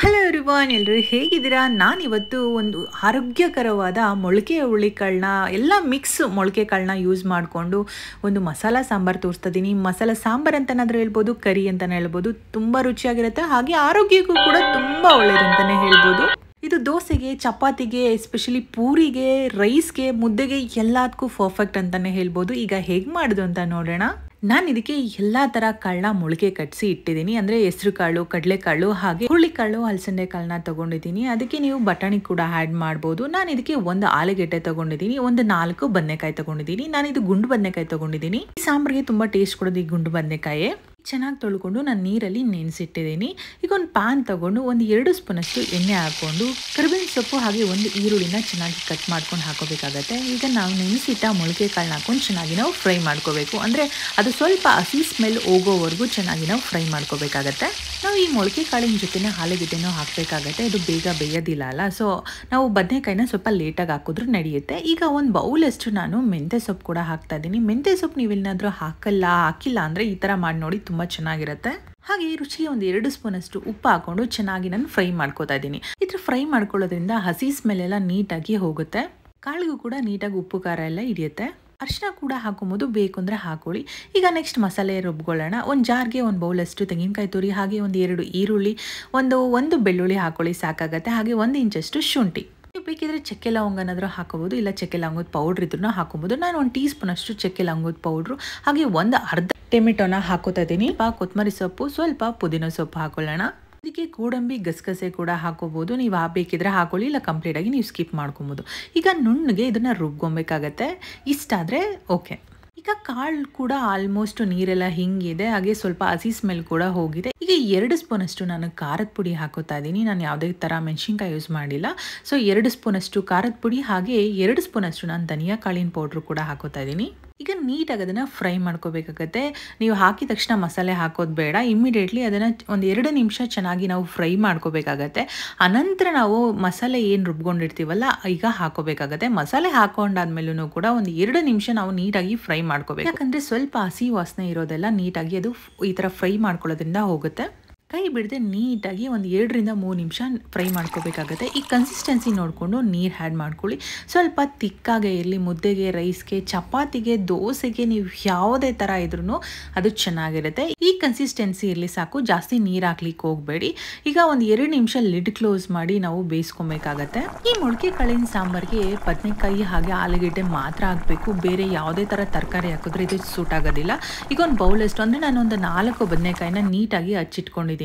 Hello everyone, ಎಲ್ಲರೂ ಹೇಗಿದ್ದೀರಾ? ನಾನಿವತ್ತು ಒಂದು ಆರೋಗ್ಯಕರವಾದ ಮೊಳಕೆ ಹುರುಳಿಕಾಳನ್ನ ಎಲ್ಲ ಮಿಕ್ಸ್ ಮೊಳಕೆ ಕಾಳನ್ನ ಯೂಸ್ ಮಾಡಿಕೊಂಡು ಒಂದು ಮಸಾಲ ಸಾಂಬಾರು ತೋರಿಸ್ತಾ ಇದ್ದೀನಿ. ಮಸಾಲ ಸಾಂಬಾರು ಅಂತನಾದರೂ ಹೇಳ್ಬೋದು, ಕರಿ ಅಂತಲೇ ಹೇಳ್ಬೋದು. ತುಂಬ ರುಚಿಯಾಗಿರುತ್ತೆ, ಹಾಗೆ ಆರೋಗ್ಯಕ್ಕೂ ಕೂಡ ತುಂಬ ಒಳ್ಳೆಯದು ಅಂತಲೇ ಹೇಳ್ಬೋದು. ಇದು ದೋಸೆಗೆ, ಚಪಾತಿಗೆ, ಎಸ್ಪೆಷಲಿ ಪೂರಿಗೆ, ರೈಸ್ಗೆ, ಮುದ್ದೆಗೆ ಎಲ್ಲದಕ್ಕೂ ಪರ್ಫೆಕ್ಟ್ ಅಂತಲೇ ಹೇಳ್ಬೋದು. ಈಗ ಹೇಗೆ ಮಾಡೋದು ಅಂತ ನೋಡೋಣ. ನಾನು ಇದಕ್ಕೆ ಎಲ್ಲ ಥರ ಕಾಳನ್ನ ಮೊಳಕೆ ಕಟ್ಟಿಸಿ ಇಟ್ಟಿದ್ದೀನಿ. ಅಂದರೆ ಹೆಸರು ಕಾಳು, ಕಡಲೆಕಾಳು, ಹಾಗೆ ಹುರುಳಿಕಾಳು, ಅಲಸಂದೆ ಕಾಳನ್ನ ತೊಗೊಂಡಿದ್ದೀನಿ. ಅದಕ್ಕೆ ನೀವು ಬಟಾಣಿ ಕೂಡ ಆ್ಯಡ್ ಮಾಡ್ಬೋದು. ನಾನು ಇದಕ್ಕೆ ಒಂದು ಆಲೂಗೆಡ್ಡೆ ತೊಗೊಂಡಿದ್ದೀನಿ, ಒಂದು 4 ಬದನೆಕಾಯಿ ತೊಗೊಂಡಿದ್ದೀನಿ. ನಾನು ಇದು ಗುಂಡು ಬದನೆಕಾಯಿ ತೊಗೊಂಡಿದ್ದೀನಿ. ಈ ಸಾಂಬಾರಿಗೆ ತುಂಬ ಟೇಸ್ಟ್ ಕೊಡೋದು ಈ ಗುಂಡು ಬದನೆಕಾಯಿ. ಚೆನ್ನಾಗಿ ತೊಳ್ಕೊಂಡು ನಾನು ನೀರಲ್ಲಿ ನೆನೆಸಿಟ್ಟಿದ್ದೀನಿ. ಈಗ ಒಂದು ಪ್ಯಾನ್ ತೊಗೊಂಡು ಒಂದು 2 ಸ್ಪೂನಷ್ಟು ಎಣ್ಣೆ ಹಾಕ್ಕೊಂಡು ಕರಿಬೇವಿನ ಸೊಪ್ಪು ಹಾಗೆ ಒಂದು ಈರುಳ್ಳಿನ ಚೆನ್ನಾಗಿ ಕಟ್ ಮಾಡ್ಕೊಂಡು ಹಾಕೋಬೇಕಾಗತ್ತೆ. ಈಗ ನಾವು ನೆನೆಸಿಟ್ಟ ಮೊಳಕೆ ಕಾಳನ್ನ ಹಾಕೊಂಡು ಚೆನ್ನಾಗಿ ನಾವು ಫ್ರೈ ಮಾಡ್ಕೋಬೇಕು. ಅಂದರೆ ಅದು ಸ್ವಲ್ಪ ಹಸಿ ಸ್ಮೆಲ್ ಹೋಗೋವರೆಗೂ ಚೆನ್ನಾಗಿ ನಾವು ಫ್ರೈ ಮಾಡ್ಕೋಬೇಕಾಗತ್ತೆ. ನಾವು ಈ ಮೊಳಕೆ ಕಾಳಿನ ಜೊತೆನೇ ಆಲೂಗೆಡ್ಡೆನೂ ಹಾಕಬೇಕಾಗತ್ತೆ. ಇದು ಬೇಗ ಬೇಯೋದಿಲ್ಲ ಅಲ್ಲ, ಸೊ ನಾವು ಬದನೆಕಾಯಿನ ಸ್ವಲ್ಪ ಲೇಟಾಗಿ ಹಾಕಿದ್ರೂ ನಡೆಯುತ್ತೆ. ಈಗ ಒಂದು ಬೌಲಷ್ಟು ನಾನು ಮೆಂತ್ಯ ಸೊಪ್ಪು ಕೂಡ ಹಾಕ್ತಾ ಇದ್ದೀನಿ. ಮೆಂತ್ಯ ಸೊಪ್ಪು ನೀವೇನಾದರೂ ಹಾಕಿಲ್ಲ ಅಂದರೆ ಈ ಥರ ಮಾಡಿ ನೋಡಿ, ತುಂಬ ಚೆನ್ನಾಗಿರುತ್ತೆ. ಹಾಗೆ ರುಚಿಗೆ ಒಂದು 2 ಸ್ಪೂನಷ್ಟು ಉಪ್ಪು ಹಾಕೊಂಡು ಚೆನ್ನಾಗಿ ನಾನು ಫ್ರೈ ಮಾಡ್ಕೋತಾ ಇದ್ದೀನಿ. ಈ ಥರ ಫ್ರೈ ಮಾಡ್ಕೊಳ್ಳೋದ್ರಿಂದ ಹಸಿ ಸ್ಮೆಲ್ ಎಲ್ಲ ನೀಟಾಗಿ ಹೋಗುತ್ತೆ. ಕಾಳಿಗೂ ಕೂಡ ನೀಟಾಗಿ ಉಪ್ಪು ಖಾರ ಎಲ್ಲ ಹಿಡಿಯುತ್ತೆ. ಅರಿಶಿನ ಕೂಡ ಹಾಕೊಬೋದು, ಬೇಕು ಅಂದರೆ ಹಾಕೊಳ್ಳಿ. ಈಗ ನೆಕ್ಸ್ಟ್ ಮಸಾಲೆ ರುಬ್ಕೊಳ್ಳೋಣ. ಒಂದು ಜಾರ್ಗೆ ಒಂದು ಬೌಲಷ್ಟು ತೆಂಗಿನಕಾಯಿ ತುರಿ, ಹಾಗೆ ಒಂದು 2 ಈರುಳ್ಳಿ, ಒಂದು ಬೆಳ್ಳುಳ್ಳಿ ಹಾಕೊಳ್ಳಿ ಸಾಕಾಗತ್ತೆ. ಹಾಗೆ 1 ಇಂಚಷ್ಟು ಶುಂಠಿ. ನೀವು ಬೇಕಿದ್ರೆ ಚಕ್ಕೆ ಲವಂಗನಾದರೂ ಹಾಕೋಬೋದು, ಇಲ್ಲ ಚಕ್ಕೆ ಲವಂಗದ ಪೌಡ್ರ್ ಇದ್ರೂ ಹಾಕೋಬೋದು. ನಾನು 1 ಟೀ ಸ್ಪೂನಷ್ಟು ಚಕ್ಕೆ ಲವಂಗದ ಪೌಡ್ರು, ಹಾಗೆ ಒಂದು ಅರ್ಧ ಟೊಮೆಟೊನ ಹಾಕೋತಾ ಇದ್ದೀನಿ. ಕೊತ್ತಂಬರಿ ಸೊಪ್ಪು, ಸ್ವಲ್ಪ ಪುದೀನ ಸೊಪ್ಪು ಹಾಕೊಳ್ಳೋಣ. ಇದಕ್ಕೆ ಗೋಡಂಬಿ, ಗಸಗಸೆ ಕೂಡ ಹಾಕೋಬೋದು. ನೀವು ಬೇಕಿದ್ರೆ ಹಾಕೊಳ್ಳಿ, ಇಲ್ಲ ಕಂಪ್ಲೀಟಾಗಿ ನೀವು ಸ್ಕಿಪ್ ಮಾಡ್ಕೊಬೋದು. ಈಗ ನುಣ್ಣಗೆ ಇದನ್ನು ರುಬ್ಕೊಬೇಕಾಗತ್ತೆ. ಇಷ್ಟಾದರೆ ಓಕೆ. ಈಗ ಕಾಳು ಕೂಡ ಆಲ್ಮೋಸ್ಟ್ ನೀರೆಲ್ಲ ಹಿಂಗಿದೆ, ಹಾಗೆ ಸ್ವಲ್ಪ ಹಸಿ ಸ್ಮೆಲ್ ಕೂಡ ಹೋಗಿದೆ. ಈಗ 2 ಸ್ಪೂನಷ್ಟು ನಾನು ಖಾರದ ಪುಡಿ ಹಾಕೋತಾ ಇದ್ದೀನಿ. ನಾನು ಯಾವುದೇ ಥರ ಮೆಣಸಿನ್ಕಾಯಿ ಯೂಸ್ ಮಾಡಿಲ್ಲ. ಸೊ 2 ಸ್ಪೂನಷ್ಟು ಖಾರದ ಪುಡಿ, ಹಾಗೆ 2 ಸ್ಪೂನಷ್ಟು ನಾನು ಧನಿಯಾ ಕಾಳಿನ ಪೌಡ್ರು ಕೂಡ ಹಾಕೋತಾ ಇದ್ದೀನಿ. ಈಗ ನೀಟಾಗಿ ಅದನ್ನು ಫ್ರೈ ಮಾಡ್ಕೋಬೇಕಾಗತ್ತೆ. ನೀವು ಹಾಕಿದ ತಕ್ಷಣ ಮಸಾಲೆ ಹಾಕೋದು ಬೇಡ. ಇಮ್ಮಿಡಿಯೇಟ್ಲಿ ಅದನ್ನು ಒಂದು 2 ನಿಮಿಷ ಚೆನ್ನಾಗಿ ನಾವು ಫ್ರೈ ಮಾಡ್ಕೋಬೇಕಾಗತ್ತೆ. ಅನಂತರ ನಾವು ಮಸಾಲೆ ಏನು ರುಬ್ಕೊಂಡಿರ್ತೀವಲ್ಲ ಈಗ ಹಾಕೋಬೇಕಾಗತ್ತೆ. ಮಸಾಲೆ ಹಾಕೊಂಡಾದ್ಮೇಲೂ ಕೂಡ ಒಂದು 2 ನಿಮಿಷ ನಾವು ನೀಟಾಗಿ ಫ್ರೈ ಮಾಡ್ಕೋಬೇಕು. ಯಾಕಂದರೆ ಸ್ವಲ್ಪ ಹಸಿ ವಾಸನೆ ಇರೋದೆಲ್ಲ ನೀಟಾಗಿ ಅದು ಈ ಥರ ಫ್ರೈ ಮಾಡ್ಕೊಳ್ಳೋದ್ರಿಂದ ಹೋಗುತ್ತೆ. ಕೈ ಬಿಡದೆ ನೀಟಾಗಿ ಒಂದು 2 ರಿಂದ 3 ನಿಮಿಷ ಫ್ರೈ ಮಾಡ್ಕೋಬೇಕಾಗತ್ತೆ. ಈ ಕನ್ಸಿಸ್ಟೆನ್ಸಿ ನೋಡಿಕೊಂಡು ನೀರು ಆ್ಯಡ್ ಮಾಡ್ಕೊಳ್ಳಿ. ಸ್ವಲ್ಪ ತಿಕ್ಕಾಗೆ ಇರಲಿ. ಮುದ್ದೆಗೆ, ರೈಸ್ಗೆ, ಚಪಾತಿಗೆ, ದೋಸೆಗೆ, ನೀವು ಯಾವುದೇ ಥರ ಇದ್ರೂ ಅದು ಚೆನ್ನಾಗಿರುತ್ತೆ. ಈ ಕನ್ಸಿಸ್ಟೆನ್ಸಿ ಇರಲಿ ಸಾಕು, ಜಾಸ್ತಿ ನೀರು ಹಾಕ್ಲಿಕ್ಕೆ ಹೋಗಬೇಡಿ. ಈಗ ಒಂದು 2 ನಿಮಿಷ ಲಿಡ್ ಕ್ಲೋಸ್ ಮಾಡಿ ನಾವು ಬೇಯಿಸ್ಕೊಬೇಕಾಗತ್ತೆ. ಈ ಮೊಳಕೆ ಕಾಳಿನ ಸಾಂಬಾರಿಗೆ ಬದನೆಕಾಯಿ ಹಾಗೆ ಆಲೂಗೆಡ್ಡೆ ಮಾತ್ರ ಹಾಕಬೇಕು. ಬೇರೆ ಯಾವುದೇ ಥರ ತರಕಾರಿ ಹಾಕಿದ್ರೆ ಇದು ಸೂಟ್ ಆಗೋದಿಲ್ಲ. ಈಗ ಒಂದು ಬೌಲಷ್ಟು, ಅಂದರೆ ನಾನೊಂದು 4 ಬದನೆಕಾಯಿನ ನೀಟಾಗಿ ಹಚ್ಚಿಟ್ಕೊಂಡಿದ್ದೀನಿ.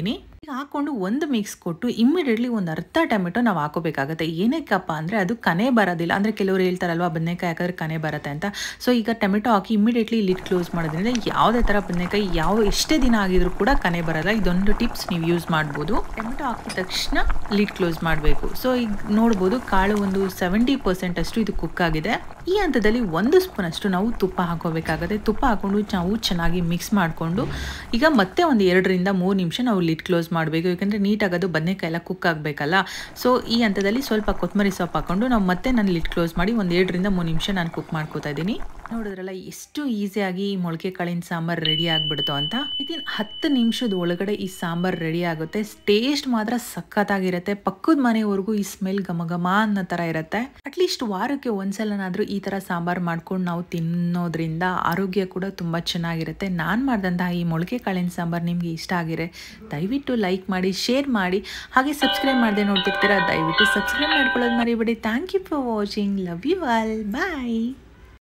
ಈಗ ಹಾಕೊಂಡು ಒಂದು ಮಿಕ್ಸ್ ಕೊಟ್ಟು ಇಮ್ಮಿಡಿಯೇಟ್ಲಿ ಒಂದು ಅರ್ಧ ಟೊಮೆಟೊ ನಾವು ಹಾಕೋಬೇಕಾಗತ್ತೆ. ಏನಕ್ಕಪ್ಪ ಅಂದರೆ ಅದು ಕನೆ ಬರೋದಿಲ್ಲ. ಅಂದರೆ ಕೆಲವರು ಹೇಳ್ತಾರಲ್ವ ಬದನೆಕಾಯಿ ಹಾಕಿದ್ರೆ ಕನೆ ಬರುತ್ತೆ ಅಂತ. ಸೊ ಈಗ ಟೊಮೆಟೊ ಹಾಕಿ ಇಮ್ಮಿಡಿಯೇಟ್ಲಿ ಲಿಡ್ ಕ್ಲೋಸ್ ಮಾಡೋದ್ರಿಂದ ಯಾವುದೇ ಥರ ಬದನೆಕಾಯಿ ಎಷ್ಟೇ ದಿನ ಆಗಿದ್ರು ಕೂಡ ಕನೆ ಬರೋಲ್ಲ. ಇದೊಂದು ಟಿಪ್ಸ್ ನೀವು ಯೂಸ್ ಮಾಡ್ಬೋದು. ಟೊಮೆಟೊ ಹಾಕಿದ ತಕ್ಷಣ ಲಿಡ್ ಕ್ಲೋಸ್ ಮಾಡಬೇಕು. ಸೊ ಈಗ ನೋಡ್ಬೋದು ಕಾಳು ಒಂದು 70% ಅಷ್ಟು ಇದು ಕುಕ್ ಆಗಿದೆ. ಈ ಹಂತದಲ್ಲಿ 1 ಸ್ಪೂನಷ್ಟು ನಾವು ತುಪ್ಪ ಹಾಕೋಬೇಕಾಗುತ್ತೆ. ತುಪ್ಪ ಹಾಕೊಂಡು ನಾವು ಚೆನ್ನಾಗಿ ಮಿಕ್ಸ್ ಮಾಡಿಕೊಂಡು ಈಗ ಮತ್ತೆ ಒಂದು 2 ರಿಂದ 3 ನಿಮಿಷ ನಾವು ಲಿಡ್ ಕ್ಲೋಸ್ ಮಾಡಬೇಕು. ಯಾಕಂದರೆ ನೀಟಾಗಿ ಅದು ಬದನೆಕಾಯಿ ಎಲ್ಲ ಕುಕ್ ಆಗಬೇಕಲ್ಲ. ಸೊ ಈ ಹಂತದಲ್ಲಿ ಸ್ವಲ್ಪ ಕೊತ್ತಂಬರಿ ಸೊಪ್ಪು ಹಾಕೊಂಡು ನಾನು ಲಿಡ್ ಕ್ಲೋಸ್ ಮಾಡಿ ಒಂದು 2 ರಿಂದ 3 ನಿಮಿಷ ನಾನು ಕುಕ್ ಮಾಡ್ಕೋತಾ ಇದ್ದೀನಿ. ನೋಡಿದ್ರಲ್ಲ ಎಷ್ಟು ಈಸಿಯಾಗಿ ಈ ಮೊಳಕೆ ಕಾಳಿನ ಸಾಂಬಾರು ರೆಡಿ ಆಗಿಬಿಡ್ತು ಅಂತ. ಇದನ್ನು 10 ನಿಮಿಷದ ಒಳಗಡೆ ಈ ಸಾಂಬಾರು ರೆಡಿ ಆಗುತ್ತೆ. ಟೇಸ್ಟ್ ಮಾತ್ರ ಸಖತ್ತಾಗಿರುತ್ತೆ. ಪಕ್ಕದ ಮನೆವರೆಗೂ ಈ ಸ್ಮೆಲ್ ಘಮ ಅನ್ನೋ ಥರ ಇರುತ್ತೆ. ಅಟ್ಲೀಸ್ಟ್ ವಾರಕ್ಕೆ ಒಂದ್ಸಲನಾದರೂ ಈ ಥರ ಸಾಂಬಾರು ಮಾಡ್ಕೊಂಡು ನಾವು ತಿನ್ನೋದ್ರಿಂದ ಆರೋಗ್ಯ ಕೂಡ ತುಂಬ ಚೆನ್ನಾಗಿರುತ್ತೆ. ನಾನು ಮಾಡಿದಂತಹ ಈ ಮೊಳಕೆ ಕಾಳಿನ ಸಾಂಬಾರು ನಿಮಗೆ ಇಷ್ಟ ಆಗಿರೆ ದಯವಿಟ್ಟು ಲೈಕ್ ಮಾಡಿ, ಶೇರ್ ಮಾಡಿ, ಹಾಗೆ ಸಬ್ಸ್ಕ್ರೈಬ್ ಮಾಡದೆ ನೋಡ್ತಿರ್ತೀರಾ ದಯವಿಟ್ಟು ಸಬ್ಸ್ಕ್ರೈಬ್ ಮಾಡ್ಕೊಳ್ಳೋದು ಮರಿಬೇಡಿ. Thank you for watching. Love you all. Bye.